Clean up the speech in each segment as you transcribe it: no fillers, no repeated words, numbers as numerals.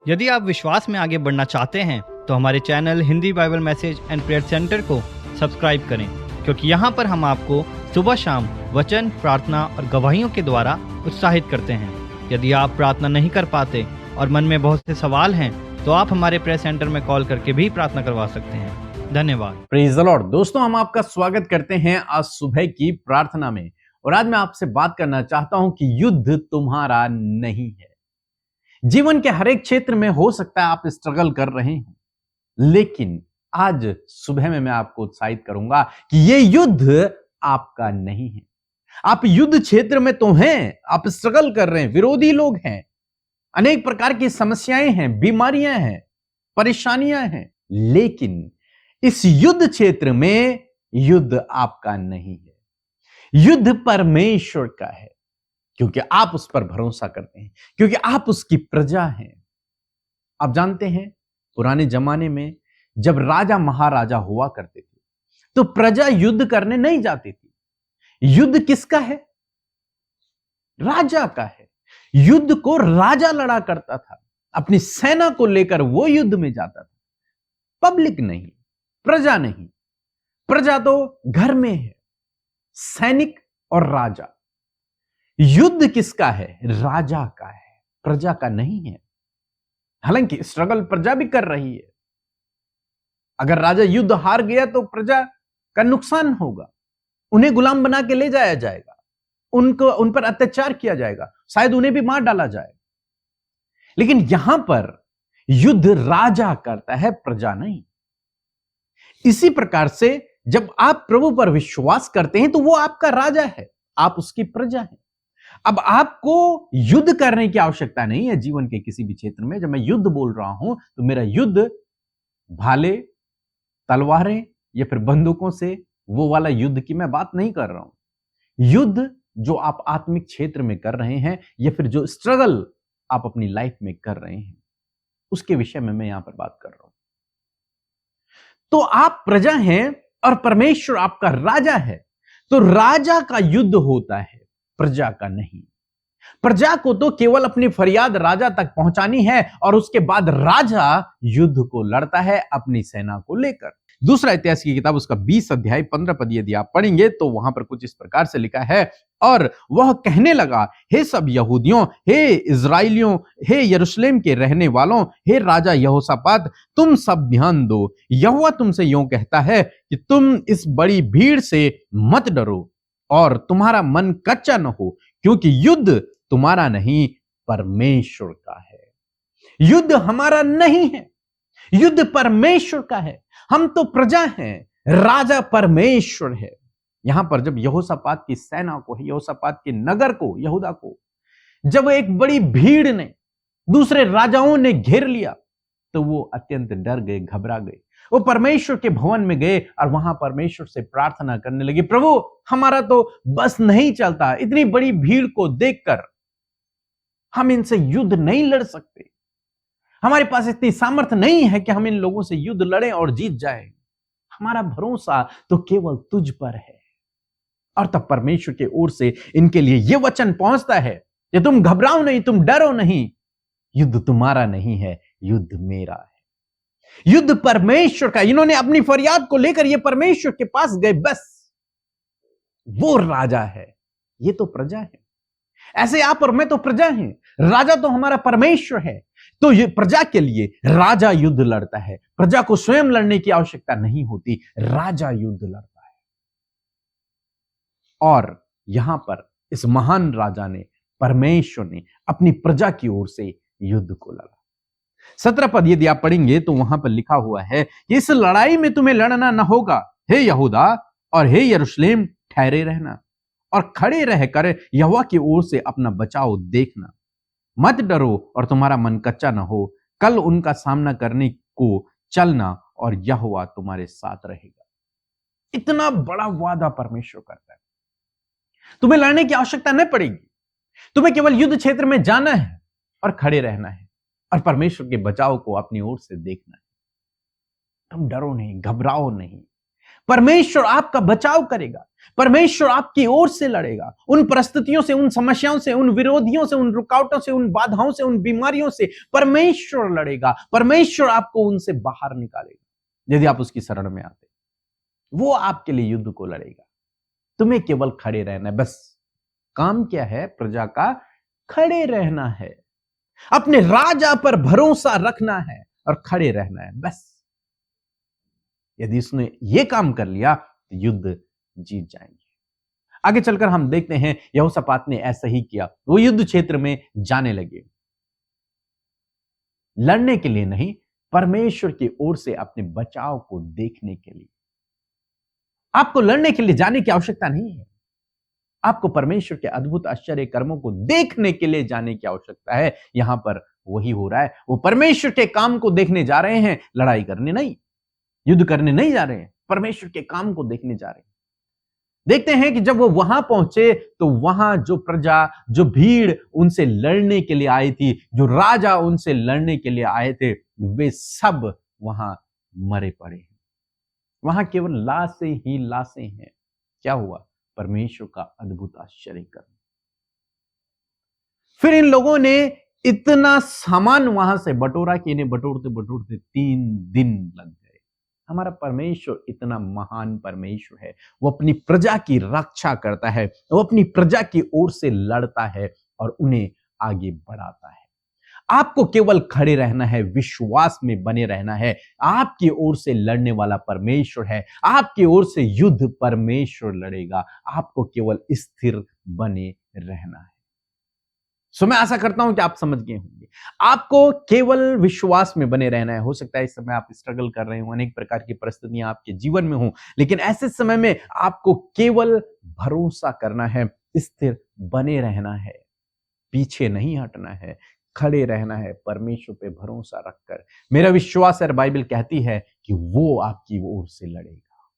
यदि आप विश्वास में आगे बढ़ना चाहते हैं तो हमारे channel Hindi Bible message and prayer centre को सब्सक्राइब करें, क्योंकि यहाँ पर हम आपको सुबह शाम वचन, प्रार्थना और गवाहियों के द्वारा उत्साहित करते हैं। यदि आप प्रार्थना नहीं कर पाते और मन में बहुत से सवाल हैं तो आप हमारे प्रेयर सेंटर में कॉल करके भी प्रार्थना करवा सकते हैं। धन्यवाद। Praise the Lord. दोस्तों, हम आपका स्वागत करते हैं आज सुबह की प्रार्थना में। और आज मैं आपसे बात करना चाहता हूं कि युद्ध तुम्हारा नहीं है। जीवन के हर एक क्षेत्र में हो सकता है आप स्ट्रगल कर रहे हैं, लेकिन आज सुबह में मैं आपको उत्साहित करूंगा कि यह युद्ध आपका नहीं है। आप युद्ध क्षेत्र में तो हैं, आप स्ट्रगल कर रहे हैं, विरोधी लोग हैं, अनेक प्रकार की समस्याएं हैं, बीमारियां हैं, परेशानियां हैं, लेकिन इस युद्ध क्षेत्र में युद्ध आपका नहीं है। युद्ध परमेश्वर का है, क्योंकि आप उस पर भरोसा करते हैं, क्योंकि आप उसकी प्रजा हैं। आप जानते हैं, पुराने जमाने में जब राजा महाराजा हुआ करते थे तो प्रजा युद्ध करने नहीं जाती थी। युद्ध किसका है? राजा का है। युद्ध को राजा लड़ा करता था, अपनी सेना को लेकर वो युद्ध में जाता था। पब्लिक नहीं, प्रजा नहीं। प्रजा तो घर में है, सैनिक और राजा। युद्ध किसका है? राजा का है, प्रजा का नहीं है। हालांकि स्ट्रगल प्रजा भी कर रही है। अगर राजा युद्ध हार गया तो प्रजा का नुकसान होगा, उन्हें गुलाम बना के ले जाया जाएगा, उन पर अत्याचार किया जाएगा, शायद उन्हें भी मार डाला जाएगा। लेकिन यहां पर युद्ध राजा करता है, प्रजा नहीं। इसी प्रकार से जब आप प्रभु पर विश्वास करते हैं तो वो आपका राजा है, आप उसकी प्रजा हैं। अब आपको युद्ध करने की आवश्यकता नहीं है जीवन के किसी भी क्षेत्र में। जब मैं युद्ध बोल रहा हूं तो मेरा युद्ध भाले, तलवारें या फिर बंदूकों से वो वाला युद्ध की मैं बात नहीं कर रहा हूं। युद्ध जो आप आत्मिक क्षेत्र में कर रहे हैं या फिर जो स्ट्रगल आप अपनी लाइफ में कर रहे हैं, उसके विषय में मैं यहां पर बात कर रहा हूं। तो आप प्रजा हैं और परमेश्वर आपका राजा है, तो राजा का युद्ध होता है, प्रजा का नहीं। प्रजा को तो केवल अपनी फरियाद राजा तक पहुंचानी है और उसके बाद राजा युद्ध को लड़ता है अपनी सेना को लेकर। दूसरा इतिहास की किताब उसका 20 अध्याय 15 पद यदि आप पढ़ेंगे तो वहां पर कुछ इस प्रकार से लिखा है, और वह कहने लगा, हे सब यहूदियों, हे इजराइलियों, हे यरूशलेम के रहने वालों, हे राजा यहोशापात, तुम सब ध्यान दो। यहोवा तुमसे यूं कहता है कि तुम इस बड़ी भीड़ से मत डरो और तुम्हारा मन कच्चा न हो, क्योंकि युद्ध तुम्हारा नहीं, परमेश्वर का है। युद्ध हमारा नहीं है, युद्ध परमेश्वर का है। हम तो प्रजा हैं, राजा परमेश्वर है। यहां पर जब यहोशापात की सेना को, यहोशापात के नगर को, यहूदा को, जब एक बड़ी भीड़ ने, दूसरे राजाओं ने घेर लिया तो वो अत्यंत डर गए, घबरा गए। वो परमेश्वर के भवन में गए और वहां परमेश्वर से प्रार्थना करने लगे, प्रभु हमारा तो बस नहीं चलता, इतनी बड़ी भीड़ को देखकर हम इनसे युद्ध नहीं लड़ सकते, हमारे पास इतनी सामर्थ्य नहीं है कि हम इन लोगों से युद्ध लड़ें और जीत जाएं। हमारा भरोसा तो केवल तुझ पर है। और तब परमेश्वर के ओर से इनके लिए यह वचन पहुंचता है कि तुम घबराओ नहीं, तुम डरो नहीं, युद्ध तुम्हारा नहीं है, युद्ध मेरा है, युद्ध परमेश्वर का। इन्होंने अपनी फरियाद को लेकर ये परमेश्वर के पास गए, बस वो राजा है, ये तो प्रजा है। ऐसे आप और मैं तो प्रजा हैं, राजा तो हमारा परमेश्वर है। तो ये प्रजा के लिए राजा युद्ध लड़ता है, प्रजा को स्वयं लड़ने की आवश्यकता नहीं होती, राजा युद्ध लड़ता है। और यहां पर इस महान राजा ने, परमेश्वर ने अपनी प्रजा की ओर से युद्ध को लड़ा। 17 पद यदि आप पढ़ेंगे तो वहां पर लिखा हुआ है कि इस लड़ाई में तुम्हें लड़ना न होगा, हे यहूदा और हे यरूशलेम, ठहरे रहना और खड़े रहकर यहोवा की ओर से अपना बचाव देखना। मत डरो और तुम्हारा मन कच्चा न हो, कल उनका सामना करने को चलना और यहोवा तुम्हारे साथ रहेगा। इतना बड़ा वादा परमेश्वर करता है। तुम्हें लड़ने की आवश्यकता नहीं पड़ेगी, तुम्हें केवल युद्ध क्षेत्र में जाना है और खड़े रहना है और परमेश्वर के बचाव को अपनी ओर से देखना है। तुम डरो नहीं, घबराओ नहीं। परमेश्वर आपका बचाव करेगा, परमेश्वर आपकी ओर से लड़ेगा। उन परिस्थितियों से, उन समस्याओं से, उन विरोधियों से, उन रुकावटों से, उन बाधाओं से, उन बीमारियों से परमेश्वर लड़ेगा। परमेश्वर आपको उनसे बाहर निकालेगा यदि आप उसकी शरण में आते। वो आपके लिए युद्ध को लड़ेगा, तुम्हें केवल खड़े रहना है। बस काम क्या है प्रजा का? खड़े रहना है, अपने राजा पर भरोसा रखना है और खड़े रहना है, बस। यदि उसने ये काम कर लिया तो युद्ध जीत जाएंगे। आगे चलकर हम देखते हैं यहोशापात ने ऐसा ही किया। वो युद्ध क्षेत्र में जाने लगे, लड़ने के लिए नहीं, परमेश्वर की ओर से अपने बचाव को देखने के लिए। आपको लड़ने के लिए जाने की आवश्यकता नहीं है, आपको परमेश्वर के अद्भुत आश्चर्य कर्मों को देखने के लिए जाने की आवश्यकता है। यहां पर वही हो रहा है, वो परमेश्वर के काम को देखने जा रहे हैं, लड़ाई करने नहीं, युद्ध करने नहीं जा रहे हैं, परमेश्वर के काम को देखने जा रहे हैं। देखते हैं कि जब वो वहां पहुंचे तो वहां जो प्रजा, जो भीड़ उनसे लड़ने के लिए आई थी, जो राजा उनसे लड़ने के लिए आए थे, वे सब वहां मरे पड़े हैं। वहां केवल लाशें ही लाशें हैं। क्या हुआ? परमेश्वर का अद्भुत आश्चर्य कर्म। फिर इन लोगों ने इतना सामान वहां से बटोरा कि इन्हें बटोरते बटोरते 3 दिन लग गए। हमारा परमेश्वर इतना महान परमेश्वर है, वो अपनी प्रजा की रक्षा करता है, वो अपनी प्रजा की ओर से लड़ता है और उन्हें आगे बढ़ाता है। आपको केवल खड़े रहना है, विश्वास में बने रहना है। आपकी ओर से लड़ने वाला परमेश्वर है, आपकी ओर से युद्ध परमेश्वर लड़ेगा। आपको केवल स्थिर बने रहना है। सो मैं आशा करता हूं कि आप समझ गए होंगे। आपको केवल विश्वास में बने रहना है। हो सकता है इस समय आप स्ट्रगल कर रहे हो, अनेक प्रकार की परिस्थितियां आपके जीवन में हो, लेकिन ऐसे समय में आपको केवल भरोसा करना है, स्थिर बने रहना है, पीछे नहीं हटना है, खड़े रहना है, परमेश्वर पे भरोसा रखकर। मेरा विश्वास है, बाइबल कहती है कि वो आपकी ओर से लड़ेगा,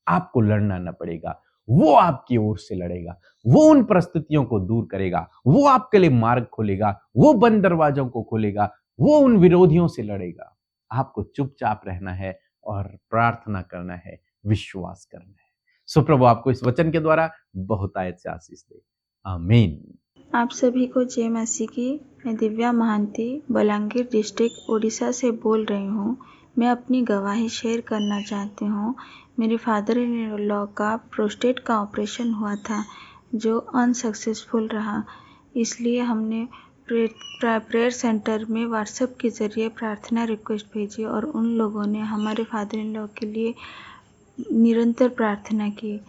आपको लड़ना न पड़ेगा, वो आपकी ओर से लड़ेगा, वो उन परिस्थितियों को दूर करेगा, वो आपके लिए मार्ग खोलेगा, वो बंद दरवाजों को खोलेगा, वो उन विरोधियों से लड़ेगा। आपको चुपचाप रहना है और प्रार्थना करना है, विश्वास करना है। सो प्रभु आपको इस वचन के द्वारा बहुत आयत से आशीष दे। आमीन। आप सभी को जय मसीह की। मैं दिव्या महांती बलांगीर डिस्ट्रिक्ट उड़ीसा से बोल रही हूँ। मैं अपनी गवाही शेयर करना चाहती हूँ। मेरे फादर इन लॉ का प्रोस्टेट का ऑपरेशन हुआ था जो अनसक्सेसफुल रहा, इसलिए हमने प्रेयर सेंटर में व्हाट्सएप के ज़रिए प्रार्थना रिक्वेस्ट भेजी और उन लोगों ने हमारे फादर इन लॉ के लिए निरंतर प्रार्थना की।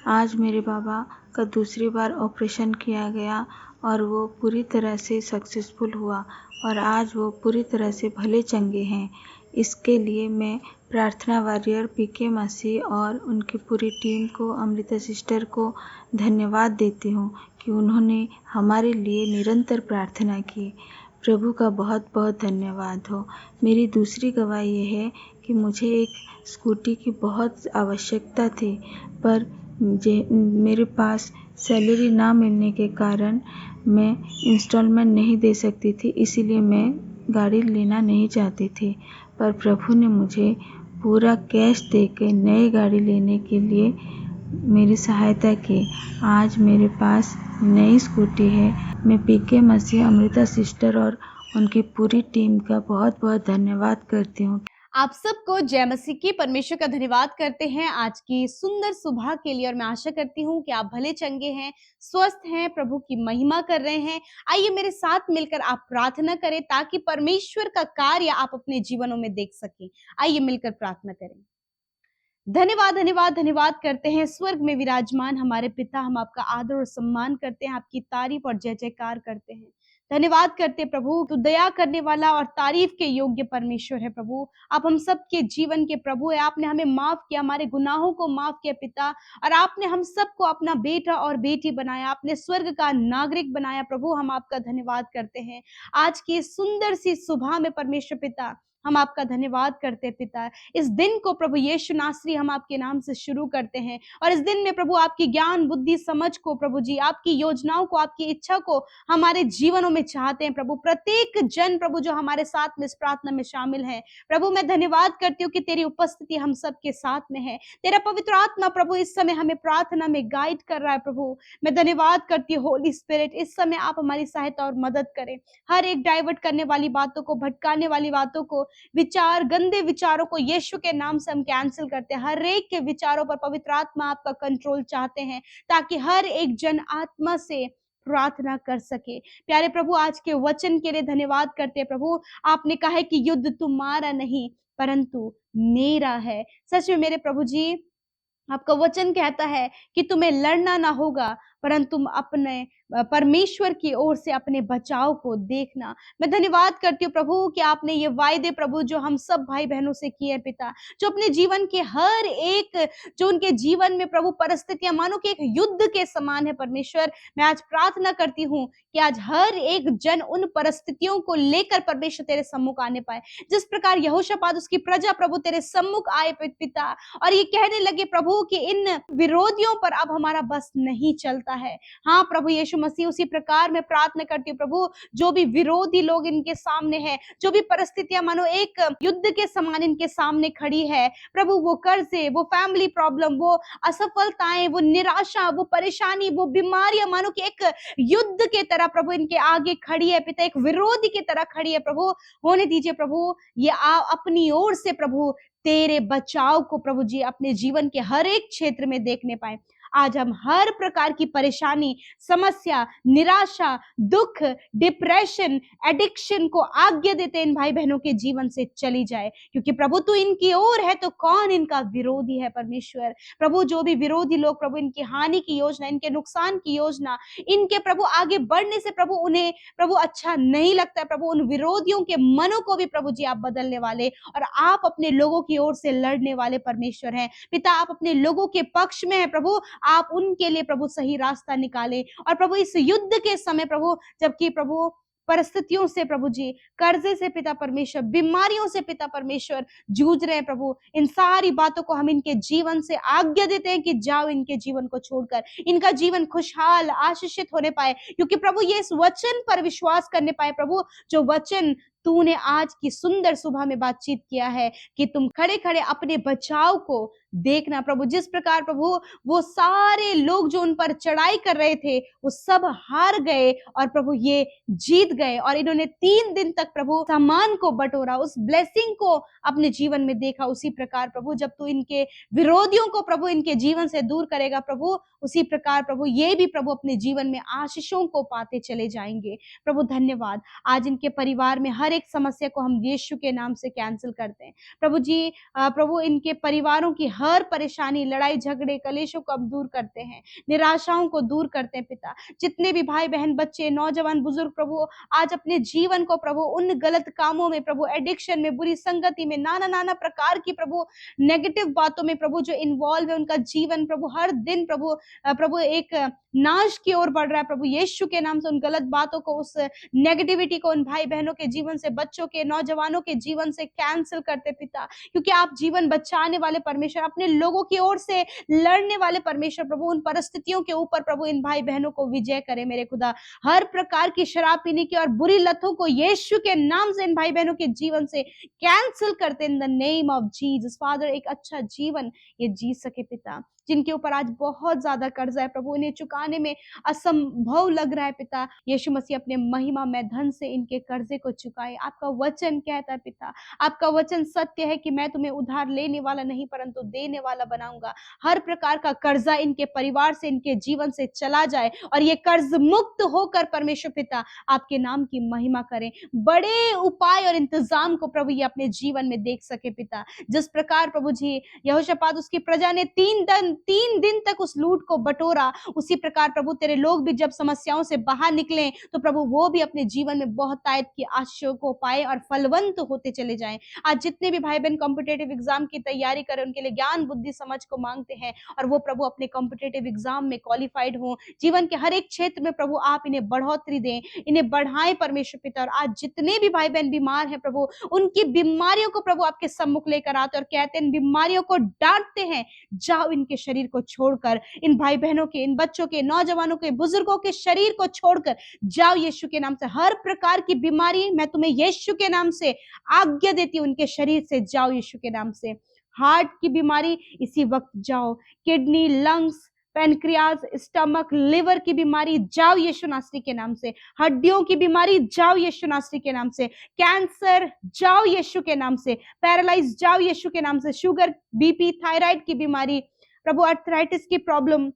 आज मेरे बाबा का दूसरी बार ऑपरेशन किया गया और वो पूरी तरह से सक्सेसफुल हुआ और आज वो पूरी तरह से भले चंगे हैं। इसके लिए मैं प्रार्थना वॉरियर पीके मसीह और उनकी पूरी टीम को, अमृता सिस्टर को धन्यवाद देती हूँ कि उन्होंने हमारे लिए निरंतर प्रार्थना की। प्रभु का बहुत बहुत धन्यवाद हो। मेरी दूसरी गवाही ये है कि मुझे एक स्कूटी की बहुत आवश्यकता थी, पर मेरे पास सैलरी ना मिलने के कारण मैं इंस्टॉलमेंट नहीं दे सकती थी, इसीलिए मैं गाड़ी लेना नहीं चाहती थी। पर प्रभु ने मुझे पूरा कैश देके नई गाड़ी लेने के लिए मेरी सहायता की। आज मेरे पास नई स्कूटी है। मैं पीके मसीह, अमृता सिस्टर और उनकी पूरी टीम का बहुत बहुत धन्यवाद करती हूँ। आप सबको जय मसीह की। परमेश्वर का धन्यवाद करते हैं आज की सुंदर सुबह के लिए और मैं आशा करती हूँ कि आप भले चंगे हैं, स्वस्थ हैं, प्रभु की महिमा कर रहे हैं। आइए मेरे साथ मिलकर आप प्रार्थना करें ताकि परमेश्वर का कार्य आप अपने जीवनों में देख सकें। आइए मिलकर प्रार्थना करें। धन्यवाद धन्यवाद धन्यवाद करते हैं स्वर्ग में विराजमान हमारे पिता, हम आपका आदर और सम्मान करते हैं, आपकी तारीफ और जय जयकार करते हैं। धन्यवाद करते प्रभु, तू दया करने वाला और तारीफ के योग्य परमेश्वर है प्रभु। आप हम सब के जीवन के प्रभु है। आपने हमें माफ किया, हमारे गुनाहों को माफ किया पिता, और आपने हम सबको अपना बेटा और बेटी बनाया, आपने स्वर्ग का नागरिक बनाया प्रभु। हम आपका धन्यवाद करते हैं आज की सुंदर सी सुबह में परमेश्वर पिता। हम आपका धन्यवाद करते हैं पिता। इस दिन को प्रभु यीशु नासरी हम आपके नाम से शुरू करते हैं और इस दिन में प्रभु आपकी ज्ञान बुद्धि समझ को प्रभु जी, आपकी योजनाओं को, आपकी इच्छा को हमारे जीवनों में चाहते हैं प्रभु। प्रत्येक जन प्रभु जो हमारे साथ में इस प्रार्थना में शामिल है प्रभु, मैं धन्यवाद करती हूँ कि तेरी उपस्थिति हम सबके साथ में है। तेरा पवित्र आत्मा प्रभु इस समय हमें प्रार्थना में गाइड कर रहा है प्रभु। मैं धन्यवाद करती हूँ होली स्पिरिट, इस समय आप हमारी सहायता और मदद करें। हर एक डाइवर्ट करने वाली बातों को, भटकाने वाली बातों को, विचार, गंदे विचारों को यीशु के नाम से हम कैंसिल करते हैं। हर एक के विचारों पर पवित्र आत्मा आपका कंट्रोल चाहते हैं ताकि हर एक जन आत्मा से प्रार्थना कर सके। प्यारे प्रभु, आज के वचन के लिए धन्यवाद करते हैं प्रभु। आपने कहा है कि युद्ध तुम्हारा नहीं परंतु मेरा है। सच में मेरे प्रभु जी, आपका वचन कहता है कि तुम्हें लड़ना ना होगा परंतु तुम अपने परमेश्वर की ओर से अपने बचाव को देखना। मैं धन्यवाद करती हूँ प्रभु कि आपने ये वायदे प्रभु जो हम सब भाई बहनों से किए हैं पिता, जो अपने जीवन के हर एक, जो उनके जीवन में प्रभु परिस्थितियां मानो कि एक युद्ध के समान है परमेश्वर। मैं आज प्रार्थना करती हूँ कि आज हर एक जन उन परिस्थितियों को लेकर परमेश्वर तेरे सम्मुख आने पाए। जिस प्रकार यहोशापात उसकी प्रजा प्रभु तेरे सम्मुख आए पिता और ये कहने लगे प्रभु कि इन विरोधियों पर अब हमारा बस नहीं चलता है। हाँ प्रभु यीशु मसीह, उसी प्रकार मैं प्रार्थना करती हूँ प्रभु, जो भी विरोधी लोग इनके सामने हैं, जो भी परिस्थितियां मानो एक युद्ध के समान इनके सामने खड़ी है प्रभु, वो कर्जे, वो फैमिली प्रॉब्लम, वो असफलताएं, वो निराशा, वो परेशानी, वो बीमारियां मानो कि एक युद्ध के तरह प्रभु इनके आगे खड़ी है पिता, एक विरोधी की तरह खड़ी है प्रभु। होने दीजिए प्रभु, ये अपनी ओर से प्रभु तेरे बचाव को प्रभु जी अपने जीवन के हर एक क्षेत्र में देखने पाए। आज हम हर प्रकार की परेशानी, समस्या, निराशा, दुख, डिप्रेशन, एडिक्शन को आज्ञा देते इन भाई बहनों के जीवन से चली जाए, क्योंकि प्रभु तू इनकी ओर है तो कौन इनका विरोधी है परमेश्वर। प्रभु जो भी विरोधी लोग प्रभु इनकी हानि की योजना, इनके नुकसान की योजना, इनके प्रभु आगे बढ़ने से प्रभु उन्हें प्रभु अच्छा नहीं लगता है प्रभु, उन विरोधियों के मनों को भी प्रभु जी आप बदलने वाले और आप अपने लोगों की ओर से लड़ने वाले परमेश्वर हैं पिता। आप अपने लोगों के पक्ष में है प्रभु, आप उनके लिए प्रभु सही रास्ता निकाले। और प्रभु इस युद्ध के समय प्रभु, जबकि प्रभु परिस्थितियों से प्रभु जी, कर्जे से पिता परमेश्वर, बीमारियों से पिता परमेश्वर जूझ रहे हैं प्रभु, इन सारी बातों को हम इनके जीवन से आज्ञा देते हैं कि जाओ इनके जीवन को छोड़कर, इनका जीवन खुशहाल आशीषित होने पाए, क्योंकि प्रभु ये इस वचन पर विश्वास करने पाए प्रभु, जो वचन तूने आज की सुंदर सुबह में बातचीत किया है कि तुम खड़े खड़े अपने बचाव को देखना प्रभु। जिस प्रकार प्रभु वो सारे लोग जो उन पर चढ़ाई कर रहे थे वो सब हार गए और प्रभु ये जीत गए और इन्होंने 3 दिन तक प्रभु सामान को बटोरा, उस ब्लेसिंग को अपने जीवन में देखा। उसी प्रकार प्रभु जब तू इनके विरोधियों को प्रभु इनके जीवन से दूर करेगा प्रभु, उसी प्रकार प्रभु ये भी प्रभु अपने जीवन में आशीषों को पाते चले जाएंगे। प्रभु धन्यवाद, आज इनके परिवार में हर एक समस्या को हम यीशु के नाम से कैंसिल करते हैं प्रभु जी। प्रभु इनके परिवारों की हर परेशानी, लड़ाई झगड़े, कलेशों को हम दूर करते हैं, निराशाओं को दूर करते हैं पिता। जितने भी भाई बहन, बच्चे, नौजवान, बुजुर्ग प्रभु आज अपने जीवन को प्रभु उन गलत कामों में प्रभु, एडिक्शन में, बुरी संगति में, नाना प्रकार की प्रभु नेगेटिव बातों में प्रभु जो इन्वॉल्व है, उनका जीवन प्रभु हर दिन प्रभु एक नाश की ओर बढ़ रहा है प्रभु। यीशु के नाम से उन गलत बातों को, उस नेगेटिविटी को उन भाई बहनों के जीवन से, बच्चों के, नौजवानों के जीवन से कैंसिल करते पिता, क्योंकि आप जीवन बचाने वाले परमेश्वर, अपने लोगों की ओर से लड़ने वाले परमेश्वर प्रभु। उन परिस्थितियों के ऊपर प्रभु इन भाई बहनों को विजय करे मेरे खुदा। हर प्रकार की शराब पीने की और बुरी लतों को यीशु के नाम से इन भाई बहनों के जीवन से कैंसिल करते in the name of Jesus. Father एक अच्छा जीवन ये जी सके पिता, जिनके ऊपर आज बहुत ज्यादा कर्जा है प्रभु, इन्हें चुकाने में असंभव लग रहा है पिता। यीशु मसीह अपने महिमा में धन से इनके कर्जे को चुकाए। आपका वचन कहता है पिता, आपका वचन सत्य है कि मैं तुम्हें उधार लेने वाला नहीं परंतु देने वाला बनाऊंगा। हर प्रकार का कर्जा इनके परिवार से, इनके जीवन से चला जाए और ये कर्ज मुक्त होकर परमेश्वर पिता आपके नाम की महिमा करें। बड़े उपाय और इंतजाम को प्रभु ये अपने जीवन में देख सके पिता। जिस प्रकार प्रभु जी यहोशापात उसकी प्रजा ने 3 3 दिन तक उस लूट को बटोरा, उसी प्रकार प्रभु तेरे लोग भी जब समस्याओं से बाहर निकले तो प्रभु वो भी अपने जीवन में बहुतायत की आशीषों को पाए और फलवंत होते चले जाएं। आज जितने भी भाई बहन कॉम्पिटेटिव एग्जाम की तैयारी करें, उनके लिए ज्ञान बुद्धि समझ को मांगते हैं और वो प्रभु अपने कॉम्पिटेटिव एग्जाम में क्वालिफाइड हो। जीवन के हर एक क्षेत्र में प्रभु आप इन्हें बढ़ोतरी दें, इन्हें बढ़ाएं परमेश्वर पिता। और आज जितने भी भाई बहन बीमार हैं प्रभु, उनकी बीमारियों को प्रभु आपके सम्मुख लेकर आते और कहते हैं, इन बीमारियों को डांटते हैं, जाओ इनके शरीर को छोड़कर, इन भाई बहनों के, इन बच्चों के, नौजवानों के, बुजुर्गों के शरीर को छोड़कर जाओ यीशु के नाम से। हर प्रकार की बीमारी मैं तुम्हें यीशु के नाम से आज्ञा देती हूं, उनके शरीर से जाओ यीशु के नाम से। हार्ट की बीमारी इसी वक्त जाओ, kidney, lungs, pancreas, stomach, liver की बीमारी जाओ यीशु नासरी के नाम से। हड्डियों की बीमारी जाओ यीशु नासरी के नाम से। कैंसर जाओ यीशु के नाम से। पैरालाइज जाओ यीशु के नाम से। शुगर, बीपी, थायराइड की बीमारी प्रभु, अर्थराइटिस की प्रॉब्लम,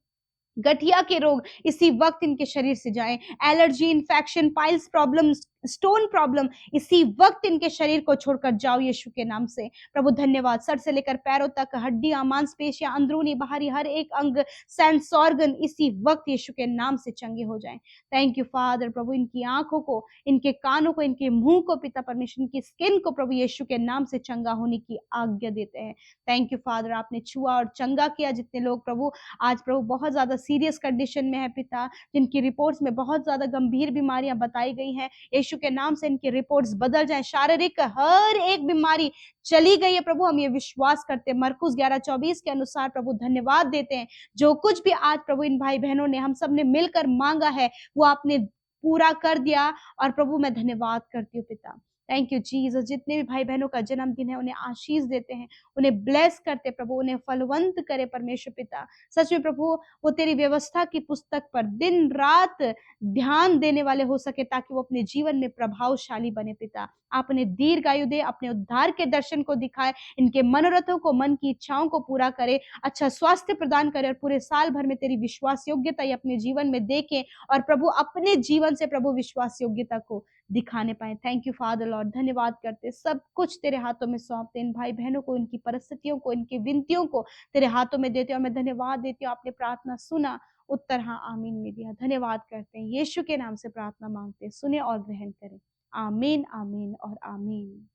गठिया के रोग इसी वक्त इनके शरीर से जाएं। Allergy, infection, piles problem, stone problem इसी वक्त इनके शरीर को छोड़कर जाओ यीशु के नाम से। प्रभु धन्यवाद, सर से लेकर पैरों तक, हड्डियां, मांसपेशियां, अंदरूनी बाहरी हर एक अंग, सेंस ऑर्गन इसी वक्त यीशु के नाम से चंगे हो जाएं। Thank you father. प्रभु इनकी आंखों को, इनके कानों को, इनके मुंह को पिता परमेश्वर, इनकी स्किन को प्रभु यीशु के नाम से चंगा होने की आज्ञा देते हैं। थैंक यू फादर, आपने छुआ और चंगा किया। जितने लोग प्रभु आज प्रभु बहुत ज्यादा सीरियस कंडीशन में है पिता, जिनकी रिपोर्ट्स में बहुत ज्यादा गंभीर बीमारियां बताई गई हैं, यीशु के नाम से इनकी रिपोर्ट्स बदल जाएं। शारीरिक हर एक बीमारी चली गई है प्रभु, हम ये विश्वास करते हैं। मरकुस 11:24 के अनुसार प्रभु धन्यवाद देते हैं, जो कुछ भी आज प्रभु इन भाई बहनों ने, हम सब ने मिलकर मांगा है, वो आपने पूरा कर दिया। और प्रभु मैं धन्यवाद करती हूँ पिता। Thank you Jesus. जितने भी भाई बहनों का जन्मदिन है उन्हें आशीष देते हैं, उन्हें ब्लेस करते प्रभु, उन्हें फलवंत करे परमेश्वर पिता। सच में प्रभु वो तेरी व्यवस्था की पुस्तक पर दिन रात ध्यान देने वाले हो सके, ताकि वो अपने जीवन में प्रभावशाली बने पिता। आप उन्हें दीर्घायु दे, अपने उद्धार के दर्शन को दिखाए, इनके मनोरथों को, मन की इच्छाओं को पूरा करे, अच्छा स्वास्थ्य प्रदान करे और पूरे साल भर में तेरी विश्वास योग्यता ये अपने जीवन में देखें और प्रभु अपने जीवन से प्रभु विश्वास योग्यता को दिखाने पाए। Thank you father Lord. धन्यवाद करते, सब कुछ तेरे हाथों में सौंपते, इन भाई बहनों को, इनकी परिस्थितियों को, इनकी विनतियों को तेरे हाथों में देते और मैं धन्यवाद देती हूँ, आपने प्रार्थना सुना, उत्तर हाँ आमीन में दिया। धन्यवाद करते हैं, यीशु के नाम से प्रार्थना मांगते, सुने और ग्रहण करें। आमीन, आमीन और आमीन।